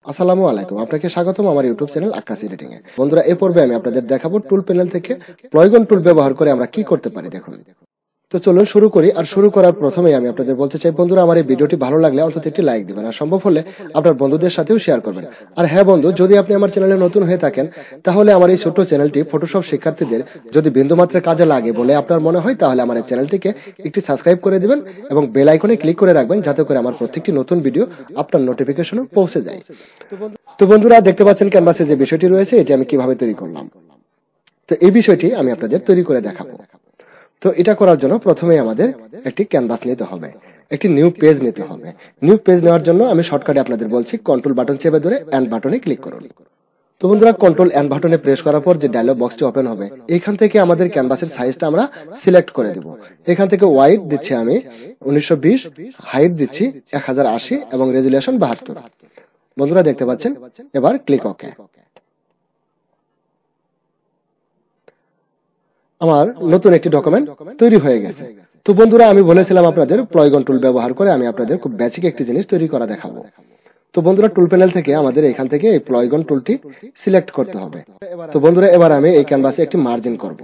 আসসালামু আলাইকুম, আপনাকে স্বাগতম আমার ইউটিউব চ্যানেল আক্কাস এডিটিং এ। বন্ধুরা, এই পর্বে আমি আপনাদের দেখাবো টুল প্যানেল থেকে পলিগন টুল ব্যবহার করে আমরা কি করতে পারি। দেখুন, তো চলুন শুরু করি। আর শুরু করার প্রথমেই আমি আপনাদের বলতে চাই, বন্ধুরা, আমার এই ভিডিওটি ভালো লাগলে অন্তত একটি লাইক দিবেন, আর সম্ভব হলে আপনার বন্ধুদের সাথেও শেয়ার করবেন। আর হ্যাঁ বন্ধু, যদি আপনি আমার চ্যানেলে নতুন হয়ে থাকেন, তাহলে আমার এই ছোট্ট চ্যানেলটি ফটোশপ শিক্ষার্থীদের যদি বিন্দুমাত্র কাজে লাগে বলে আপনার মনে হয়, তাহলে আমার এই চ্যানেলটিকে একটি সাবস্ক্রাইব করে দিবেন এবং বেল আইকনে ক্লিক করে রাখবেন, যাতে করে আমার প্রত্যেকটি নতুন ভিডিও আপনার নোটিফিকেশনে পৌঁছে যায়। তো বন্ধুরা, দেখতে পাচ্ছেন ক্যানভাসে যে বিষয়টি রয়েছে, এটি আমি কিভাবে তৈরি করলাম। তো এই বিষয়টি আমি আপনাদের তৈরি করে দেখাবো। তো এটা করার জন্য প্রথমে আমাদের একটি ক্যানভাস নিতে হবে, একটি নিউ পেজ নিতে হবে। নিউ পেজ নেওয়ার জন্য আমি শর্টকাটে আপনাদের বলছি, কন্ট্রোল বাটন চেপে ধরে এন্ড বাটনে ক্লিক করুন। তো বন্ধুরা, কন্ট্রোল এন্ড বাটনে প্রেস করার পর যে ডায়লগ বক্সটি ওপেন হবে, এখান থেকে আমাদের ক্যানভাসের সাইজটা আমরা সিলেক্ট করে দেব। এখান থেকে ওয়াইড দিচ্ছি আমি 1920, হাইট দিচ্ছি 1080 এবং রেজুলেশন 72। বন্ধুরা দেখতে পাচ্ছেন, এবার ক্লিক ওকে। আমার নতুন একটি ডকুমেন্ট তৈরি হয়ে গেছে। তো বন্ধুরা, আমি বলেছিলাম আপনাদের পলিগন টুল ব্যবহার করে আমি আপনাদের খুব বেসিক একটি জিনিস তৈরি করা দেখাবো। তো বন্ধুরা, টুল প্যানেল থেকে আমাদের এখান থেকে এই পলিগন টুলটি সিলেক্ট করতে হবে। তো বন্ধুরা, এবার আমি এই ক্যানভাসে একটি মার্জিন করব।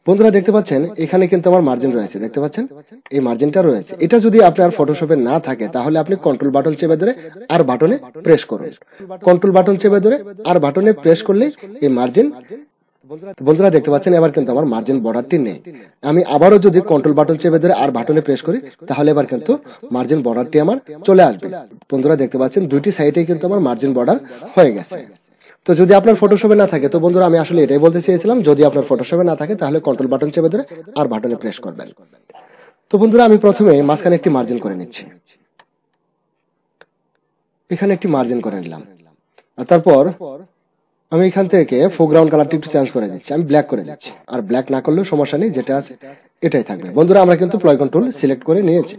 বন্ধুরা দেখতে পাচ্ছেন, এখানে কিন্তু আমার মার্জিন রয়েছে, দেখতে পাচ্ছেন এই মার্জিনটা রয়েছে। এটা যদি আপনার ফটোশপে না থাকে, তাহলে আপনি কন্ট্রোল বাটন চেপে ধরে আর বাটনে প্রেস করুন। কন্ট্রোল বাটন চেপে ধরে আর বাটনে প্রেস করলে এই মার্জিন, বন্ধুরা দেখতে পাচ্ছেন এবার কিন্তু আমার মার্জিন বর্ডারটি নেই। আমি আবারও যদি কন্ট্রোল বাটন চেপে ধরে আর বাটনে প্রেস করি, তাহলে এবার কিন্তু মার্জিন বর্ডারটি আমার চলে আসবে। বন্ধুরা দেখতে পাচ্ছেন দুইটি সাইডে কিন্তু আমার মার্জিন বর্ডার হয়ে গেছে। তো যদি আপনার ফটোশপে না থাকে, তো বন্ধুরা আমি আসলে এটাই বলতে চেয়েছিলাম, যদি আপনার ফটোশপে না থাকে তাহলে কন্ট্রোল বাটন চেপে ধরে আর বাটনে প্রেস করবেন। তো বন্ধুরা, আমি প্রথমে মাঝখানে একটি মার্জিন করে নিচ্ছি, এখানে একটি মার্জিন করে নিলাম। আর তারপর আমি এখান থেকে ফোরগ্রাউন্ড কালারটি একটু চেঞ্জ করে দিচ্ছি, আমি ব্ল্যাক করে দিচ্ছি। আর ব্ল্যাক না করলেও সমস্যা নেই, যেটা আছে এটাই থাকবে। বন্ধুরা, আমরা কিন্তু পলিগন টুল সিলেক্ট করে নিয়েছি।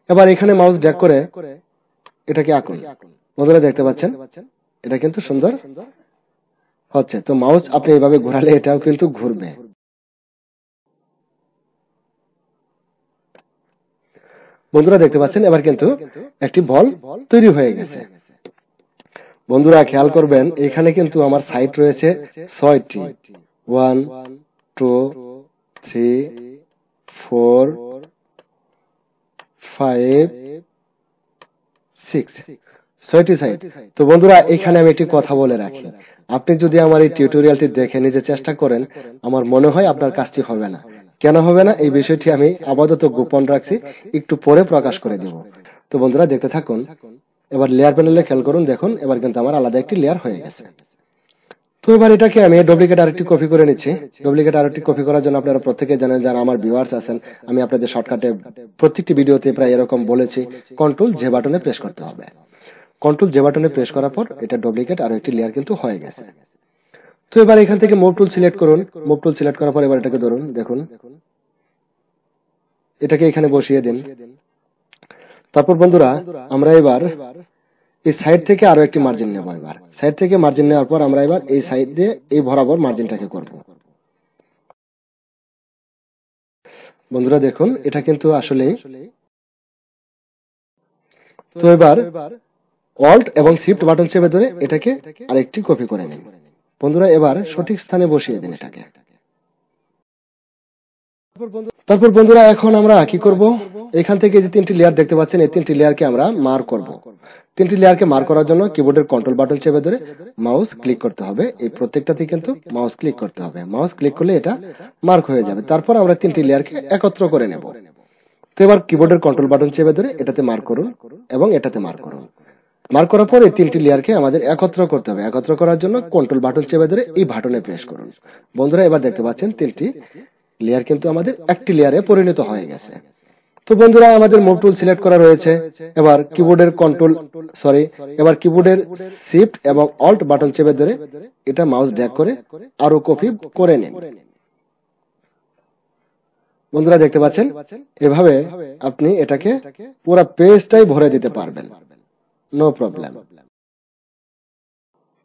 এবার এখানে মাউস ড্র্যাগ করে এটাকে আঁকুন। বন্ধুরা দেখতে পাচ্ছেন এটা কিন্তু সুন্দর হচ্ছে। তো মাউস আপনি এইভাবে ঘোরালে এটাও কিন্তু ঘুরবে। বন্ধুরা দেখতে পাচ্ছেন এবার কিন্তু একটি বল তৈরি হয়ে গেছে। বন্ধুরা খেয়াল করবেন, এখানে কিন্তু আমার সাইড রয়েছে 6টি, 1 2 3 4 5 6, 6টি সাইড। তো বন্ধুরা, এখানে আমি একটি কথা বলে রাখি, আপনি যদি আমার এই টিউটোরিয়ালটি দেখে নিজে চেষ্টা করেন, আমার মনে হয় আপনার কাজটি হবে না। কেন হবে না, এই বিষয়টি আমি আপাতত গোপন রাখছি, একটু পরে প্রকাশ করে দেব। তো বন্ধুরা দেখতে থাকুন। এবার লেয়ার প্যানেলে খেয়াল করুন, দেখুন এবার কিন্তু আমার আলাদা একটি লেয়ার হয়ে গেছে। তো এবার এটাকে আমি ডুপ্লিকেট আরেকটি কপি করে নিচ্ছি। ডুপ্লিকেট আরেকটি কপি করার জন্য আপনারা প্রত্যেকে জানেন, যারা আমার ভিউয়ার্স আছেন, আমি আপনাদের শর্টকাটে প্রত্যেকটি ভিডিওতে প্রায় এরকম বলেছি, কন্ট্রোল জে বাটনে প্রেস করতে হবে। কন্ট্রোল জে বাটনে প্রেস করার পর এটা ডুপ্লিকেট আর একটি লেয়ার কিন্তু হয়ে গেছে। তো এবার এখান থেকে মুভ টুল সিলেক্ট করুন। মুভ টুল সিলেক্ট করার পর এবার এটাকে ধরুন, দেখুন এটাকে এখানে বসিয়ে দিন। তারপর বন্ধুরা, আমরা এবার এই সাইড থেকে আরো একটি মার্জিন নেব। এবার সাইড থেকে মার্জিন নেওয়ার পর আমরা এবার এই সাইড দিয়ে এই বরাবর মার্জিনটাকে করব। বন্ধুরা দেখুন, এটা কিন্তু আসলে, তো এবার অল্ট এবং শিফট বাটন চেপে ধরে এটাকে আরেকটি কপি করে নিন। বন্ধুরা এবার সঠিক স্থানে বসিয়ে দিন এটাকে। তারপর বন্ধুরা, এখন আমরা কি করব, এখান থেকে যে 3টি লেয়ার দেখতে পাচ্ছেন, এই 3টি লেয়ারকে আমরা মার্ক করব। 3টি লেয়ারকে মার্ক করার জন্য কিবোর্ডের কন্ট্রোল বাটন চেপে ধরে মাউস ক্লিক করতে হবে। এই প্রত্যেকটাতে কিন্তু মাউস ক্লিক করতে হবে। মাউস ক্লিক করলে এটা মার্ক হয়ে যাবে। তারপর আমরা 3টি লেয়ারকে একত্র করে নেব। তো এবার কিবোর্ডের কন্ট্রোল বাটন চেপে ধরে এটাতে মার্ক করুন এবং এটাতে মার্ক করুন। মার্ক করার পর এই 3টি লেয়ারকে আমাদের একত্র করতে হবে। একত্র করার জন্য কন্ট্রোল বাটন চেপে ধরে এই বাটনে প্রেস করুন। বন্ধুরা এবার দেখতে পাচ্ছেন 3টি লেয়ার কিন্তু আমাদের একটি লেয়ারে পরিণত হয়ে গেছে। তো বন্ধুরা, আমাদের মুভ টুল সিলেক্ট করা রয়েছে। এবার কিবোর্ডের শিফট এবং অল্ট বাটন চেপে ধরে এটা মাউস ড্র্যাগ করে আরো কপি করে নিন। বন্ধুরা দেখতে পাচ্ছেন, এভাবে আপনি এটাকে পুরো পেজটাই ভরে দিতে পারবেন, নো প্রবলেম।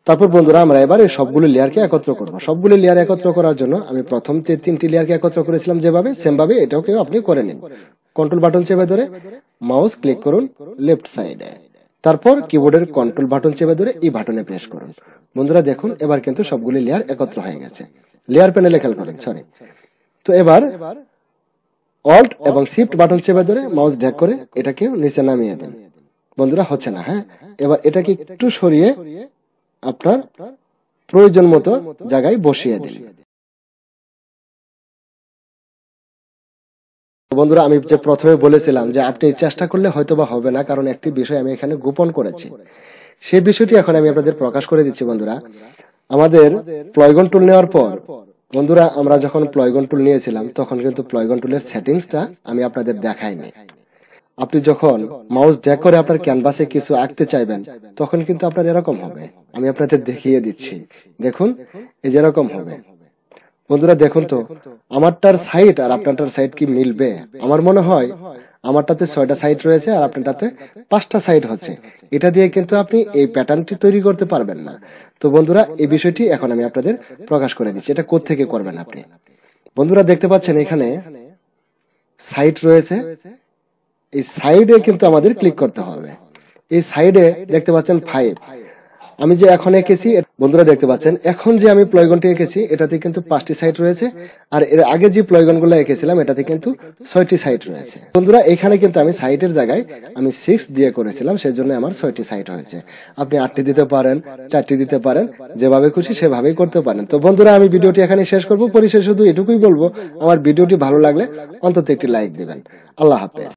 তারপর বন্ধুরা, আমরা এবার এই সবগুলো লেয়ারকে একত্র করব। সবগুলো লেয়ার একত্র করার জন্য আমি প্রথম যে 3টি লেয়ারকে একত্র করেছিলাম যেভাবে, সেম ভাবে এটাকেও আপনি করে নিন। কন্ট্রোল বাটন চেপে ধরে মাউস ক্লিক করুন লেফট সাইডে। তারপর কিবোর্ডের কন্ট্রোল বাটন চেপে ধরে এই বাটনে প্রেস করুন। বন্ধুরা দেখুন এবার কিন্তু সবগুলি লেয়ার একত্র হয়ে গেছে। লেয়ার প্যানেলে খেয়াল করেন, সরি। তো এবার অল্ট এবং শিফট বাটন চেপে ধরে মাউস ড্র্যাগ করে এটাকে নিচে নামিয়ে দিন। বন্ধুরা হচ্ছে না, হ্যাঁ। এবার এটাকে একটু সরিয়ে আপনার প্রয়োজন মতো জায়গায় বসিয়ে দিন। বন্ধুরা আমি যে প্রথমে বলেছিলাম যে আপনি চেষ্টা করলে হয়তোবা হবে না, কারণ একটি বিষয় আমি এখানে গোপন করেছি। সেই বিষয়টি এখন আমি আপনাদের প্রকাশ করে দিচ্ছি। বন্ধুরা আমাদের প্লয়গন টুল নেওয়ার পর বন্ধুরা আমরা যখন প্লয়গন টুল নিয়েছিলাম তখন কিন্তু প্লয়গন টুলের সেটিংসটা আমি আপনাদের দেখাইনি। আপনি যখন মাউস ড্র্যাগ করে আপনার ক্যানভাসে কিছু আঁকতে চাইবেন তখন কিন্তু আপনার এরকম হবে। আমি আপনাদের দেখিয়ে দিচ্ছি, দেখুন এই যে এরকম হবে। বন্ধুরা দেখুন তো আমারটার সাইড আর আপনারটার সাইড কি মিলবে? আমার মনে হয় আমারটাতে 6টা সাইড রয়েছে আর আপনারটাতে 5টা সাইড হচ্ছে। এটা দিয়ে কিন্তু আপনি এই প্যাটার্নটি তৈরি করতে পারবেন না। তো বন্ধুরা এই বিষয়টি এখন আমি আপনাদের প্রকাশ করে দিচ্ছি। এটা কোত্থেকে করবেন আপনি? বন্ধুরা দেখতে পাচ্ছেন এখানে সাইড রয়েছে, এই সাইডে কিন্তু আমাদের ক্লিক করতে হবে। এই সাইডে দেখতে পাচ্ছেন 5। আমি যে এখন এঁকেছি বন্ধুরা দেখতে পাচ্ছেন এখন যে আমি প্লয়গনটি এঁকেছি এটাতে কিন্তু 5টি সাইড রয়েছে, আর এর আগে যে প্লয়গনগুলো এঁকেছিলাম এটাতে কিন্তু 6টি সাইড রয়েছে। বন্ধুরা এখানে কিন্তু আমি সাইডের জায়গায় আমি 6 দিয়ে করেছিলাম, সেজন্য আমার 6টি সাইড হয়েছে। আপনি 8টি দিতে পারেন, 4টি দিতে পারেন, যেভাবে খুশি সেভাবেই করতে পারেন। তো বন্ধুরা আমি ভিডিওটি এখানে শেষ করব। পরিশেষে শুধু এটুকুই বলবো, আমার ভিডিওটি ভালো লাগলে অন্তত একটি লাইক দিবেন। আল্লাহ হাফেজ।